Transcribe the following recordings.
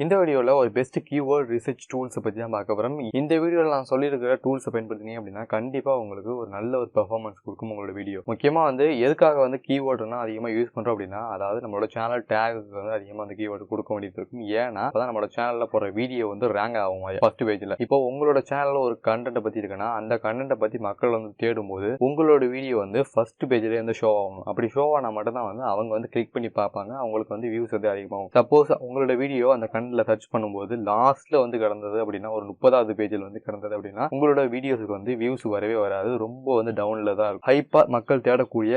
இந்த வீடியோவில் ஒரு பெஸ்ட் கீவேர்ட் ரிசர்ச் டூல்ஸை பற்றி தான் பார்க்க போகிறோம். இந்த வீடியோவில் நான் சொல்லியிருக்கிற டூல்ஸை பயன்படுத்தினீங்க அப்படின்னா கண்டிப்பாக உங்களுக்கு ஒரு நல்ல ஒரு பெர்ஃபார்மன்ஸ் கொடுக்கும் உங்களோட வீடியோ. முக்கியமாக எதுக்காக கீவேர்டுனா அதிகமாக யூஸ் பண்ணுறோம் அப்படின்னா, அதாவது நம்மளோட சேனல் டேகுக்கு அதிகமாக அந்த கீவேர்டு கொடுக்க வேண்டியது இருக்கும். ஏன்னா அப்போ தான் நம்மளோட சேனலில் போகிற வீடியோ ரேங்க் ஆகும் ஃபர்ஸ்ட் பேஜில். இப்போ உங்களோட சேனலில் ஒரு கண்டென்ட்டை பற்றி இருக்குன்னா அந்த கண்டென்ட்டை பற்றி மக்கள் தேடும்போது உங்களோட வீடியோ ஃபர்ஸ்ட் பேஜ்லேயே ஷோ ஆகணும். அப்படி ஷோ ஆனால் மட்டும்தான் அவங்க கிளிக் பண்ணி பார்ப்பாங்க. அவங்களுக்கு வியூஸ் அதிகமாகும். சப்போஸ் உங்களோட வீடியோ அந்த சர்ச் பண்ணும்போது லாஸ்ட்ல கிடந்தது அப்படின்னா, ஒரு 30வது பேஜில் கிடந்தது அப்படின்னா உங்களோட வீடியோஸுக்கு வியூஸ் வரவே வராது. ரொம்ப டவுன்ல தான் இருக்கும். ஹைப்பா மக்கள் தேடக்கூடிய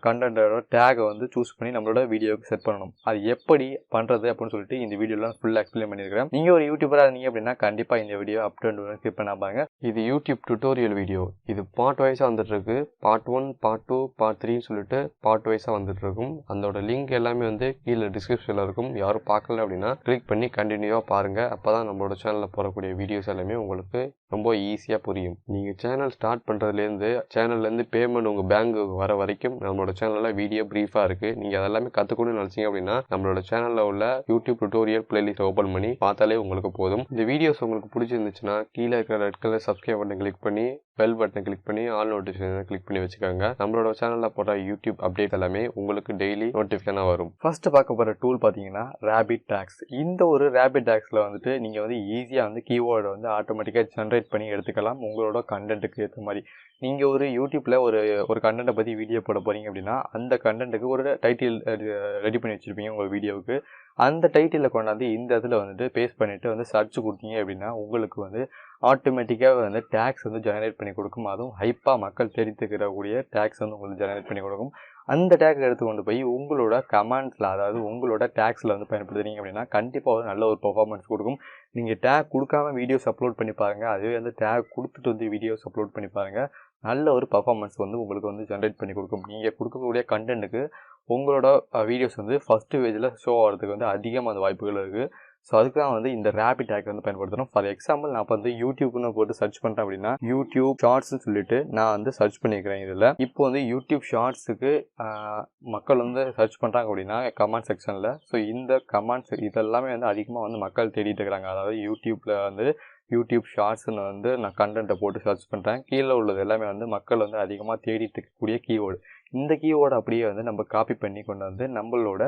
கண்டென்ட்டோட டேகை சூஸ் பண்ணி நம்மளோட வீடியோக்கு செட் பண்ணணும். அது எப்படி பண்றது அப்படின்னு சொல்லிட்டு இந்த வீடியோல ஃபுல்லா எக்ஸ்பிளைன் பண்ணியிருக்கிறேன். நீங்க ஒரு யூடியூபரா இருந்தீங்க அப்படின்னா கண்டிப்பா இந்த video up to end skip பண்ணாம பாருங்க. இது யூடியூப் டுட்டோரியல் வீடியோ. இது பார்ட் வைஸா வந்துட்டு இருக்கு. பார்ட் 1, பார்ட் 2, பார்ட் 3 சொல்லிட்டு பார்ட் வைஸா வந்துட்டு இருக்கும். அதோட லிங்க் எல்லாமே கீழே டிஸ்கிரிப்ஷன்ல இருக்கும். யாரும் பார்க்கல அப்படின்னா கிளிக் பண்ணி கண்டினியூவா பாருங்க. அப்பதான் நம்மளோட சேனல்ல போடக்கூடிய வீடியோஸ் எல்லாமே உங்களுக்கு ரொம்ப ஈஸியா புரியும். நீங்க சேனல் ஸ்டார்ட் பண்றதுலேருந்து சேனல்லேருந்து பேமெண்ட் உங்க பேங்க் வர வரைக்கும் நம்மளோட சேனல்ல வீடியோ பிரீஃபா இருக்கு. நீங்க அதெல்லாமே கத்துக்கணும்னு நினைச்சீங்க அப்படின்னா நம்மளோட சேனல்ல உள்ள யூடியூப் டுட்டோரியல் பிளேலிஸ்ட் ஓபன் பண்ணி பார்த்தாலே உங்களுக்கு போதும். இந்த வீடியோஸ் உங்களுக்கு பிடிச்சிருந்துச்சுன்னா கீழே இருக்கிற red colour subscribe button click பண்ணி பெல் பட்டனை கிளிக் பண்ணி ஆல் நோட்டிஃபிகேஷன் கிளிக் பண்ணி வச்சுக்கோங்க. நம்மளோட சேனல்ல போட்ட யூடியூப் அப்டேட் எல்லாமே உங்களுக்கு டெய்லி நோட்டிஃபிகேஷனா வரும். ஃபர்ஸ்ட் பார்க்க போற டூல் பாத்தீங்கன்னா ரேபிட் டாக்ஸ். இந்த ஒரு ரேபிட் டாக்ஸ்ல நீங்க ஈஸியா கீவேர்டை ஆட்டோமேட்டிக்கா ஜென்ரேட் பண்ணி எடுத்துக்கலாம். உங்களோட கண்டென்ட்டுக்கு ஏற்ற மாதிரி நீங்க ஒரு யூடியூப்ல ஒரு கண்டென்ட்டை பத்தி வீடியோ போட போறீங்க அப்படின்னா அந்த கண்டென்ட்டுக்கு ஒரு டைட்டில் ரெடி பண்ணி வச்சிருப்பீங்க உங்க வீடியோவுக்கு. அந்த டைட்டில கொண்டாந்து இந்த இடத்துல பேஸ்ட் பண்ணிட்டு சர்ச் கொடுத்தீங்க அப்படின்னா உங்களுக்கு ஆட்டோமேட்டிக்காக டேக்ஸ் ஜெனரேட் பண்ணி கொடுக்கும். அதுவும் ஹைப்பா மக்கள் தெரிவித்துக்கிறக்கூடிய டேக்ஸ் உங்களுக்கு ஜெனரேட் பண்ணி கொடுக்கும். அந்த டேக் எடுத்து கொண்டு போய் உங்களோட கமெண்ட்ஸில், அதாவது உங்களோட டேக்ஸில் பயன்படுத்துறீங்க அப்படின்னா கண்டிப்பாக நல்ல ஒரு பெர்ஃபார்மன்ஸ் கொடுக்கும். நீங்கள் டேக் கொடுக்காம வீடியோஸ் அப்லோட் பண்ணி பாருங்கள். அதுவே டேக் கொடுத்துட்டு வீடியோஸ் அப்லோட் பண்ணி பாருங்கள். நல்ல ஒரு பெர்ஃபார்மன்ஸ் உங்களுக்கு ஜென்ரேட் பண்ணி கொடுக்கும். நீங்கள் கொடுக்கக்கூடிய கண்டென்ட்டுக்கு உங்களோட வீடியோஸ் ஃபர்ஸ்ட் பேஜில் ஷோ ஆகிறதுக்கு அதிகமாக வாய்ப்புகள் இருக்குது. ஸோ அதுக்கு தான் இந்த ரேபிட் டேக் பயன்படுத்தணும். ஃபார் எக்ஸாம்பிள் நான் இப்போ யூடியூப்னு போட்டு சர்ச் பண்ணுறேன் அப்படின்னா யூடியூப் ஷார்ட்ஸ்னு சொல்லிட்டு நான் சர்ச் பண்ணிக்கிறேன். இதில் இப்போ யூடியூப் ஷார்ட்ஸுக்கு மக்கள் சர்ச் பண்ணுறாங்க அப்படின்னா கமெண்ட் செக்ஷனில். ஸோ இந்த கமெண்ட்ஸ் இதெல்லாமே அதிகமாக மக்கள் தேடிட்டு இருக்கிறாங்க. அதாவது யூடியூப்பில் யூடியூப் ஷார்ட்ஸ்னு நான் கண்டென்ட்டை போட்டு சர்ச் பண்ணுறேன். கீழே உள்ளது எல்லாமே மக்கள் அதிகமாக தேடிட்டு இருக்கக்கூடிய கீவேர்டு. இந்த கீவேர்டு அப்படியே நம்ம காப்பி பண்ணி கொண்டு நம்மளோட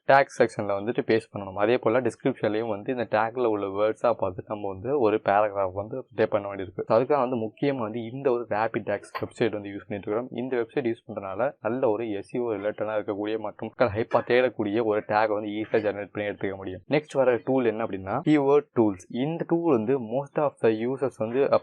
டேக் செக்ஷனில் பேஸ்ட் பண்ணணும். அதே போல் டிஸ்கிரிப்ஷன்லையும் இந்த டேக்கில் உள்ள வேர்ட்ஸாக பார்த்து நம்ம ஒரு பேராகிராஃப் டைப் பண்ண வேண்டியிருக்கு. அதுக்காக முக்கியமாக இந்த ஒரு ரேபிட் டேக்ஸ் வெப்சைட் யூஸ் பண்ணிட்டு இருக்கிறோம். இந்த வெப்சைட் யூஸ் பண்ணுறதுனால நல்ல ஒரு SEO ரிலேட்டடாக இருக்கக்கூடிய மற்றும் மக்கள் ஹைப்பாக தேடக்கூடிய ஒரு டேக் ஈஸியாக ஜெனரேட் பண்ணி எடுத்துக்க முடியும். நெக்ஸ்ட் வர டூல் என்ன அப்படின்னா கீவேர்ட் டூல்ஸ். இந்த tool most of the users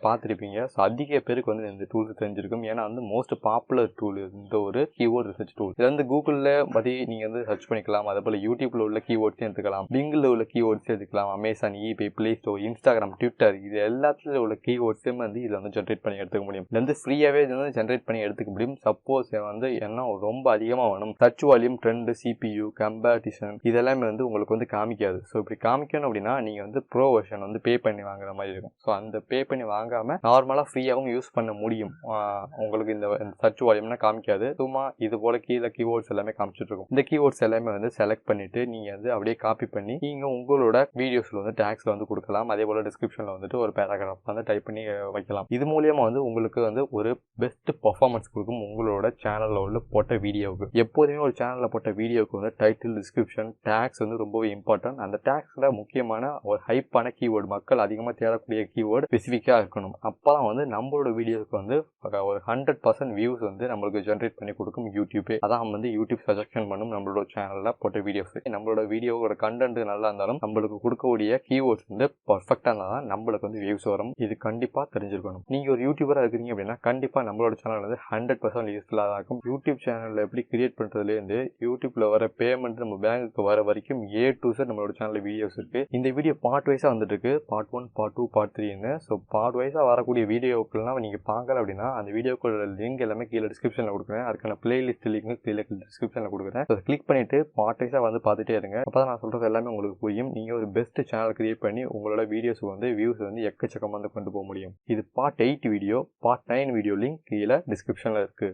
பார்த்துருப்பீங்க. ஸோ அதிக பேருக்கு இந்த டூல்ஸ் தெரிஞ்சிருக்கும். ஏன்னா மோஸ்ட் பாப்புலர் டூல் இந்த ஒரு கீவேர்ட் ரிசர்ச் டூல். இது கூகுள்ல பத்தி நீங்க சர்ச் பண்ணிக்கலாம். அதே போல யூடியூப்ல உள்ள கீவேர்ட்ஸையும் எடுத்துக்கலாம். பிங்ல உள்ள கீவேர்ட்ஸையும் எடுத்துக்கலாம். Amazon, eBay, play store, Instagram, Twitter இது எல்லாத்துல உள்ள கீவேர்ட்ஸையும் இதுல ஜென்ரேட் பண்ணி எடுத்துக்க முடியும். இது ஃப்ரீயாவே ஜென்ரேட் பண்ணி எடுத்துக்க முடியும். சப்போஸ் என்ன ரொம்ப அதிகமா வேணும், search volume, trend, CPU, comparison இதெல்லாமே உங்களுக்கு காமிக்காது. ஸோ இப்படி காமிக்கணும் அப்படின்னா நீங்க ப்ரோ வெர்ஷன் பே பண்ணி வாங்குற மாதிரி இருக்கும். ஸோ அந்த பே பண்ணி வாங்காம நார்மலா ஃப்ரீயாகவும் யூஸ் பண்ண முடியும். உங்களுக்கு இந்த சர்ச் வால்யூம்னா காமிக்காது. சும்மா இது போல கீழே கீவேர்ட்ஸ் எல்லாமே காமிச்சிட்டு இருக்கும். இந்த கீவேர்ட்ஸ் எல்லாமே செலக்ட் பண்ணிட்டு நீங்க அப்படியே காப்பி பண்ணி நீங்க உங்களோட வீடியோஸ்ல டேக்ஸ்ல கொடுக்கலாம். அதே போல டிஸ்கிரிப்ஷன்ல ஒரு பேராகிராஃப் டைப் பண்ணி வைக்கலாம். இது மூலியமா உங்களுக்கு ஒரு பெஸ்ட் பெர்ஃபார்மன்ஸ் கொடுக்கும் உங்களோட சேனல்ல உள்ள போட்ட வீடியோவுக்கு. எப்போதுமே ஒரு சேனல்ல போட்ட வீடியோவுக்கு டைட்டில், டிஸ்கிரிப்ஷன், டேக்ஸ் ரொம்பவே இம்பார்ட்டன்ட். அந்த டேக்ஸ்ல முக்கியமான ஒரு ஹைப்பான கீவேர்டு, மக்கள் அதிகமா தேடக்கூடிய கீவேர்டு ஸ்பெசிஃபிக்கா இருக்கணும். அப்பதான் நம்மளோட வீடியோவுக்கு ஒரு 100% வியூஸ் நம்மளுக்கு ஜென்ரேட் பண்ணி கொடுக்கும் யூடியூப். அதான் யூடியூப் சஜெக்ஷன் பண்ணும் நம்மளோட சேனல்ல போட்ட வீடியோஸ். நம்மளோட வீடியோவோட கண்டென்ட் நல்லா இருந்தாலும் நம்மளுக்கு கொடுக்கக்கூடிய கீவேர்ட்ஸ் பர்ஃபெக்டா இருந்தாதான் நம்மளுக்கு வியூஸ் வரும். இது கண்டிப்பா தெரிஞ்சிருக்கணும். நீங்க ஒரு யூடியூபரா இருக்கீங்க அப்படின்னா கண்டிப்பா நம்மளோட சேனல் 100% யூஸ்ஃபுல்லா இருக்கும். யூடியூப் சேனல்ல எப்படி கிரியேட் பண்றதுல இருந்து யூடியூப்ல வர பேமெண்ட் நம்ம பேங்க்கு வர வரைக்கும் A to Z நம்மளோட சேனல்ல வீடியோஸ் இருக்கு. இந்த வீடியோ பார்ட் வைஸா வந்துட்டு இருக்கு. பார்ட் 1, பார்ட் 2, பார்ட் 3ன்னு. ஸோ பார்ட் வைஸா வரக்கூடிய வீடியோக்கள்லாம் நீங்க பார்க்கல அப்படின்னா அந்த வீடியோக்களோட லிங்க் எல்லாமே கீழே டிஸ்கிரிப்ஷன்ல கொடுக்குறேன். அதுக்கான பிளேலிஸ்ட் லிங்க் கீழே டிஸ்கிரிப்ஷன்ல கொடுக்குறேன். அதை கிளிக் பண்ணிட்டு பார்ட் வைஸா பார்த்துட்டே இருங்க. அப்பதான் நான் சொல்றது எல்லாமே உங்களுக்கு புரியும். நீங்க ஒரு பெஸ்ட் சேனல் கிரியேட் பண்ணி உங்களோட வீடியோஸ் வியூஸ் எக்கச்சக்கமா கொண்டு போக முடியும். இது part 8 video. Part 9 video link கீழே டிஸ்கிரிப்ஷன்ல இருக்கு.